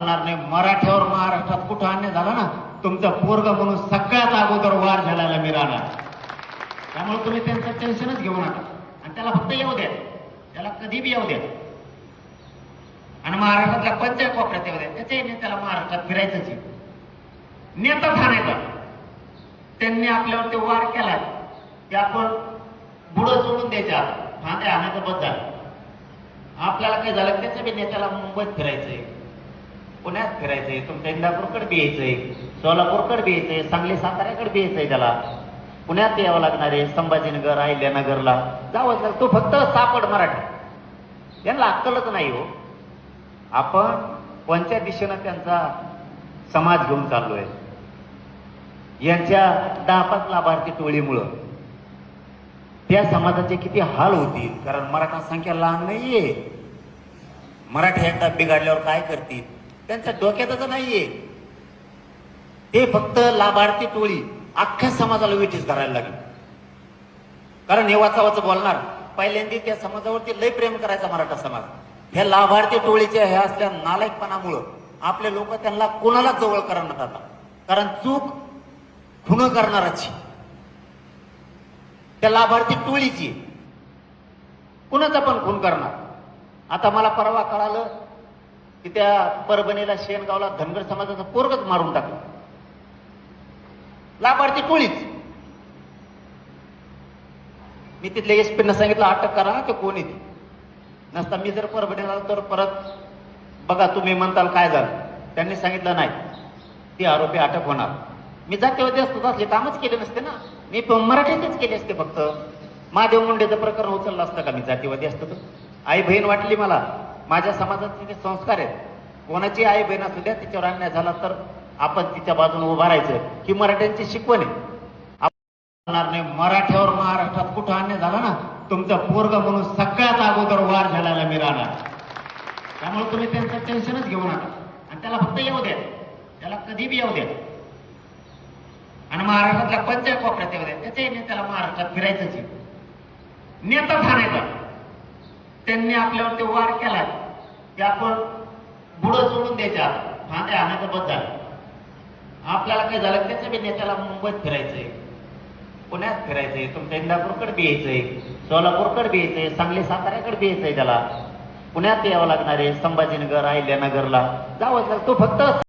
होणार नाही. मराठ्यावर महाराष्ट्रात कुठं अन्याय झाला ना, तुमचं पोरग म्हणून सगळ्यात अगोदर वार झालेला मी राहणार. त्यामुळे तुम्ही त्यांचं टेन्शनच घेऊ नका आणि त्याला फक्त येऊ द्या, त्याला कधी बी येऊ द्या आणि महाराष्ट्रातल्या पंचायत कोपऱ्यात येऊ द्या. त्याच्याही नेत्याला महाराष्ट्रात फिरायचंच आहे. नेता ठाण्याचा त्यांनी आपल्यावरती वार केला की आपण बुडं सोडून द्यायच्या, फांद्या आणायचं बस झालं. आपल्याला काही झालं त्याच्या बी नेत्याला मुंबईत फिरायचंय, पुण्यात फिरायचंय, तुमच्या इंदापूरकडे बी यायचंय, सोलापूरकडे बी यायचंय, सांगली साताऱ्याकडे बी यायचंय. त्याला पुण्यात यावं लागणार आहे, संभाजीनगर अहिल्यानगरला जावंच लागतं. तो फक्त सापड मराठी, यांना अक्कलच नाही हो. आपण कोणत्या दिशेनं त्यांचा समाज घेऊन चाललोय. यांच्या 10-5 लाभार्थी टोळीमुळं त्या समाजाचे किती हाल होतील. कारण मराठा संख्या लहान नाहीये. मराठी एकदा बिघडल्यावर काय करतील त्यांच्या डोक्यातच नाहीये. ते फक्त लाभार्थी टोळी अख्ख्या समाजाला विठीस करायला लागली. कारण हे वाचावाचं बोलणार, पहिल्यांदा त्या समाजावरती लय प्रेम करायचा मराठा समाज. ह्या लाभार्थी टोळीच्या ह्या असल्या नालायकपणामुळं आपले लोक त्यांना कोणालाच जवळ करणार आता. कारण चूक खुन करणाराची, त्या लाभार्थी टोळीची कुणाचा पण खून करणार. आता मला परवा कळालं की त्या परभणीला शेणगावला धनगर समाजाचं पोरगच मारून टाकलं. लाभार्थी टोळीच. मी तिथल्या एसपीनं सांगितलं अटक करा ते कोण येते. नसता मी जर परभणीला तर परत बघा तुम्ही म्हणताल काय झालं. त्यांनी सांगितलं नाही, ती आरोपी अटक होणार. मी जातीवादी असतो असले कामच केले नसते ना, मी मराठीतच केले असते. फक्त महादेव मुंडेचं प्रकरण उचललं असतं का मी जातीवादी असतो तर. आई बहीण वाटली मला, माझ्या समाजाचे जे संस्कार आहेत, कोणाची आई बहीण असू द्या, तिच्यावर अन्याय झाला तर आपण तिच्या बाजूने उभा राहायचं, ही मराठ्यांची शिकवण आहे. होणार नाही. मराठ्यावर महाराष्ट्रात कुठं अन्याय झाला ना, तुमचं पोरग म्हणून सगळ्यात अगोदर वार झालेला मी राहणार. त्यामुळे तुम्ही त्यांचं टेन्शनच घेऊ नका आणि त्याला फक्त येऊ द्या, त्याला कधी बी येऊ द्या आणि महाराष्ट्रातल्या पंचायत कोपऱ्यात येऊ द्या. त्याच्याही नेत्याला महाराष्ट्रात फिरायचंच आहे. नेता ठाण्याचा त्यांनी आपल्यावरती वार केला की आपण बुडं सोडून द्यायच्या, फांद्या आणायचं बस झालं. आपल्याला काही झालं त्याच्या बी नेत्याला मुंबईत फिरायचंय, पुण्यात फिरायचंय, तुमच्या इंदापूरकडे बी यायचंय, सोलापूरकडे बी यायचंय, सांगली साताऱ्याकडे बी यायचंय. त्याला पुण्यात यावं लागणार आहे, संभाजीनगर अहिल्यानगरला जावंच लागतं. तो फक्त